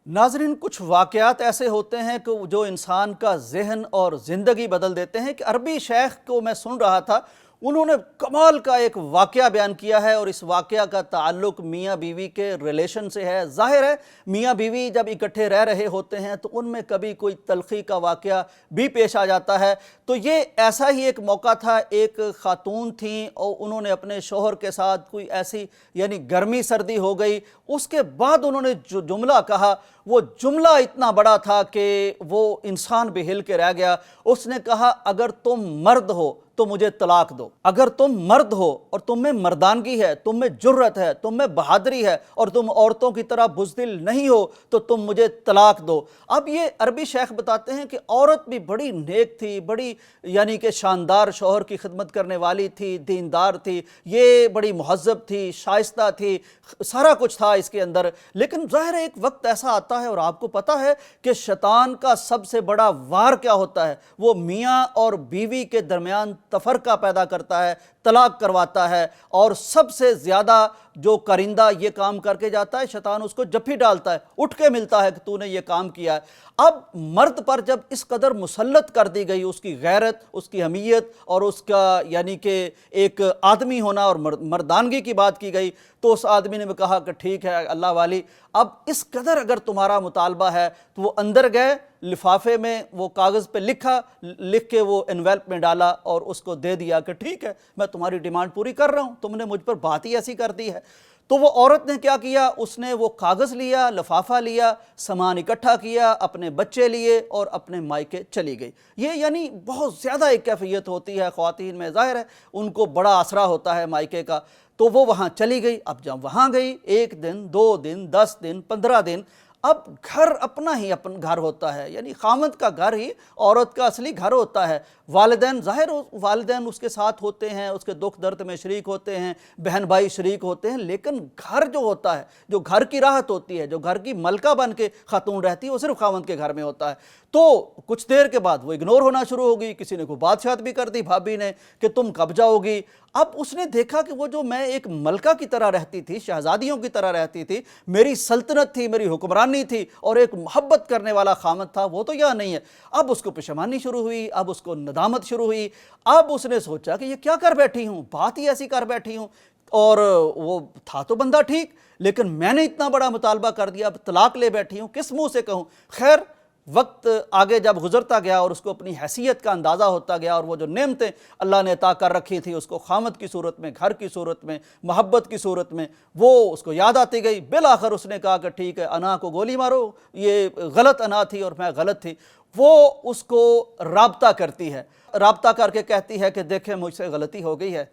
नाज़रीन, कुछ वाक़यात ऐसे होते हैं कि जो इंसान का ज़हन और ज़िंदगी बदल देते हैं। कि अरबी शेख को मैं सुन रहा था, उन्होंने कमाल का एक वाक़या बयान किया है और इस वाक़या का ताल्लुक़ मियाँ बीवी के रिलेशन से है। ज़ाहिर है मियाँ बीवी जब इकट्ठे रह रहे होते हैं तो उनमें कभी कोई तलख़ी का वाक़या भी पेश आ जाता है। तो ये ऐसा ही एक मौका था। एक ख़ातून थी और उन्होंने अपने शौहर के साथ कोई ऐसी यानी गर्मी सर्दी हो गई, उसके बाद उन्होंने जो जुमला कहा वो जुमला इतना बड़ा था कि वो इंसान भी हिल के रह गया। उसने कहा, अगर तुम मर्द हो तो मुझे तलाक दो। अगर तुम मर्द हो और तुम में मर्दानगी है, तुम में जुर्रत है, तुम में बहादुरी है और तुम औरतों की तरह बुज़दिल नहीं हो तो तुम मुझे तलाक दो। अब ये अरबी शेख बताते हैं कि औरत भी बड़ी नेक थी, बड़ी यानी कि शानदार शौहर की खिदमत करने वाली थी, दीनदार थी, ये बड़ी मुहज़्ज़ब थी, शाइस्ता थी, सारा कुछ था इसके अंदर। लेकिन ज़ाहिर है एक वक्त ऐसा आता है और आपको पता है कि शैतान का सबसे बड़ा वार क्या होता है, वो मियाँ और बीवी के दरमियान तफरका पैदा करता है, तलाक करवाता है। और सबसे ज़्यादा जो करिंदा ये काम करके जाता है, शैतान उसको जफ्फी डालता है, उठ के मिलता है कि तूने ये काम किया है। अब मर्द पर जब इस कदर मुसल्लत कर दी गई उसकी गैरत, उसकी हमीयत और उसका यानी कि एक आदमी होना और मर्दानगी की बात की गई, तो उस आदमी ने भी कहा कि ठीक है अल्लाह वाली, अब इस कदर अगर तुम्हारा मुतालबा है। तो वो अंदर गए, लिफाफे में वो कागज़ पे लिख के वो एनवेल्प में डाला और उसको दे दिया कि ठीक है मैं तुम्हारी डिमांड पूरी कर रहा हूँ, तुमने मुझ पर बात ही ऐसी कर दी है। तो वो औरत ने क्या किया, उसने वो कागज़ लिया, लिफाफा लिया, सामान इकट्ठा किया, अपने बच्चे लिए और अपने मायके चली गई। ये यानी बहुत ज़्यादा एक कैफियत होती है ख़वातीन में, ज़ाहिर है उनको बड़ा आसरा होता है मायके का। तो वो वहाँ चली गई। अब जब वहाँ गई, 1 दिन 2 दिन 10 दिन 15 दिन, अब घर अपना ही अपन घर होता है, यानी खामद का घर ही औरत का असली घर होता है। वालिदैन ज़ाहिर वालिदैन उसके साथ होते हैं, उसके दुख दर्द में शरीक होते हैं, बहन भाई शरीक होते हैं, लेकिन घर जो होता है, जो घर की राहत होती है, जो घर की मलका बन के खातून रहती है, वो सिर्फ खामद के घर में होता है। तो कुछ देर के बाद वो इग्नोर होना शुरू हो गई। किसी ने कोई बात भी कर दी भाभी ने कि तुम कब जाओगी। अब उसने देखा कि वो जो मैं एक मलका की तरह रहती थी, शहजादियों की तरह रहती थी, मेरी सल्तनत थी, मेरी हुक्मरानी थी और एक मोहब्बत करने वाला खामद था, वो तो यहाँ नहीं है। अब उसको पेशमानी शुरू हुई, अब उसको नदामत शुरू हुई। अब उसने सोचा कि ये क्या कर बैठी हूँ, बात ही ऐसी कर बैठी हूँ। और वो था तो बंदा ठीक, लेकिन मैंने इतना बड़ा मुतालबा कर दिया, अब तलाक ले बैठी हूँ, किस मुँह से कहूँ। खैर वक्त आगे जब गुजरता गया और उसको अपनी हैसियत का अंदाज़ा होता गया और वो जो नेमतें अल्लाह ने अता कर रखी थी उसको खामद की सूरत में, घर की सूरत में, मोहब्बत की सूरत में, वो उसको याद आती गई। बिल आखिर उसने कहा कि ठीक है अना को गोली मारो, ये गलत अना थी और मैं गलत थी। वो उसको राब्ता करती है, राब्ता करके कहती है कि देखें मुझसे गलती हो गई है,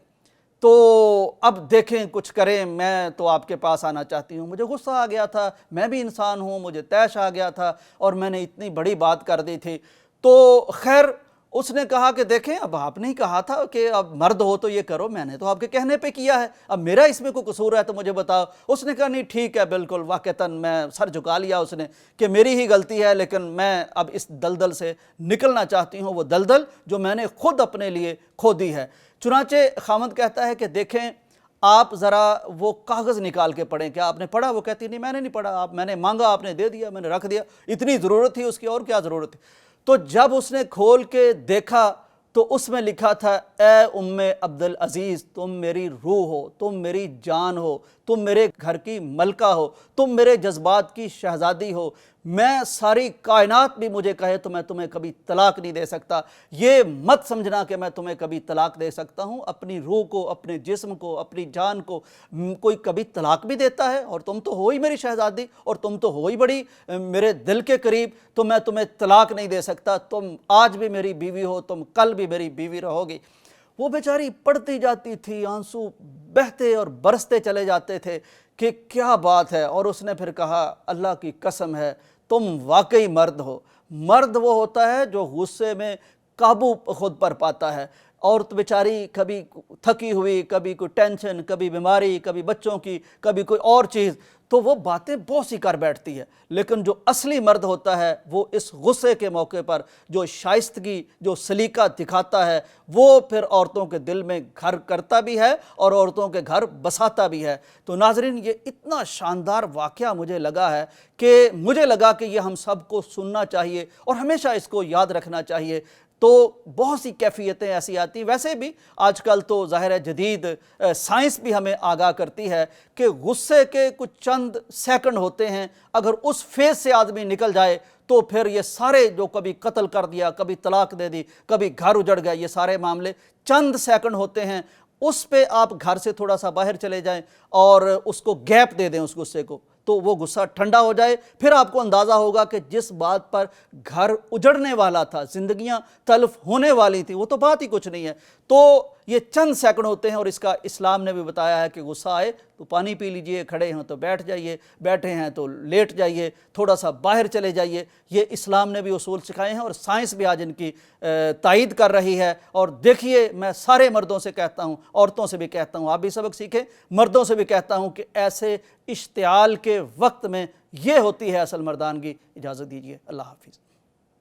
तो अब देखें कुछ करें, मैं तो आपके पास आना चाहती हूँ, मुझे गुस्सा आ गया था, मैं भी इंसान हूँ, मुझे तैश आ गया था और मैंने इतनी बड़ी बात कर दी थी। तो खैर उसने कहा कि देखें अब आपने ही कहा था कि अब मर्द हो तो ये करो, मैंने तो आपके कहने पे किया है, अब मेरा इसमें कोई कसूर है तो मुझे बताओ। उसने कहा नहीं ठीक है बिल्कुल, वाक़तन मैं सर झुका लिया उसने कि मेरी ही गलती है, लेकिन मैं अब इस दलदल से निकलना चाहती हूँ, वो दलदल जो मैंने खुद अपने लिए खोदी है। चुनाचे खामद कहता है कि देखें आप ज़रा वो कागज़ निकाल के पढ़ें, क्या आपने पढ़ा? वो कहती नहीं मैंने नहीं पढ़ा, आप मैंने मांगा आपने दे दिया, मैंने रख दिया, इतनी ज़रूरत थी उसकी और क्या ज़रूरत थी। तो जब उसने खोल के देखा तो उसमें लिखा था, ए उम्मे अब्दुल अज़ीज़, तुम मेरी रूह हो, तुम मेरी जान हो, तुम मेरे घर की मलका हो, तुम मेरे जज्बात की शहज़ादी हो, मैं सारी कायनात भी मुझे कहे तो मैं तुम्हें कभी तलाक नहीं दे सकता। ये मत समझना कि मैं तुम्हें कभी तलाक दे सकता हूँ। अपनी रूह को, अपने जिस्म को, अपनी जान को कोई कभी तलाक भी देता है? और तुम तो हो ही मेरी शहज़ादी और तुम तो हो ही बड़ी मेरे दिल के करीब, तो मैं तुम्हें तलाक नहीं दे सकता। तुम आज भी मेरी बीवी हो, तुम कल भी मेरी बीवी रहोगी। वो बेचारी पढ़ती जाती थी, आंसू बहते और बरसते चले जाते थे कि क्या बात है। और उसने फिर कहा, अल्लाह की कसम है तुम वाकई मर्द हो। मर्द वो होता है जो गुस्से में काबू खुद पर पाता है, औरत बेचारी कभी थकी हुई, कभी कोई टेंशन, कभी बीमारी, कभी बच्चों की, कभी कोई और चीज़, तो वो बातें बहुत सी कर बैठती है। लेकिन जो असली मर्द होता है वो इस गुस्से के मौके पर जो शाइस्तगी, जो सलीका दिखाता है, वो फिर औरतों के दिल में घर करता भी है और औरतों के घर बसाता भी है। तो नाज़रीन, ये इतना शानदार वाक़या मुझे लगा है कि मुझे लगा कि ये हम सबको सुनना चाहिए और हमेशा इसको याद रखना चाहिए। तो बहुत सी कैफियतें ऐसी आती, वैसे भी आजकल तो ज़ाहिर है जदीद साइंस भी हमें आगाह करती है कि गुस्से के कुछ चंद सेकंड होते हैं, अगर उस फेज़ से आदमी निकल जाए तो फिर ये सारे जो कभी कत्ल कर दिया, कभी तलाक दे दी, कभी घर उजड़ गया, ये सारे मामले चंद सेकंड होते हैं। उस पे आप घर से थोड़ा सा बाहर चले जाएं और उसको गैप दे दें उस गुस्से को, तो वो गुस्सा ठंडा हो जाए, फिर आपको अंदाज़ा होगा कि जिस बात पर घर उजड़ने वाला था, ज़िंदगियां तल्फ होने वाली थी, वो तो बात ही कुछ नहीं है। तो ये चंद सेकंड होते हैं और इसका इस्लाम ने भी बताया है कि गुस्सा आए तो पानी पी लीजिए, खड़े हैं तो बैठ जाइए, बैठे हैं तो लेट जाइए, थोड़ा सा बाहर चले जाइए। ये इस्लाम ने भी उसूल सिखाए हैं और साइंस भी आज इनकी तायीद कर रही है। और देखिए, मैं सारे मर्दों से कहता हूँ, औरतों से भी कहता हूँ, आप भी सबक सीखें, मर्दों से भी कहता हूँ कि ऐसे इश्तियाल के वक्त में ये होती है असल मर्दानगी। इजाज़त दीजिए, अल्लाह हाफिज़।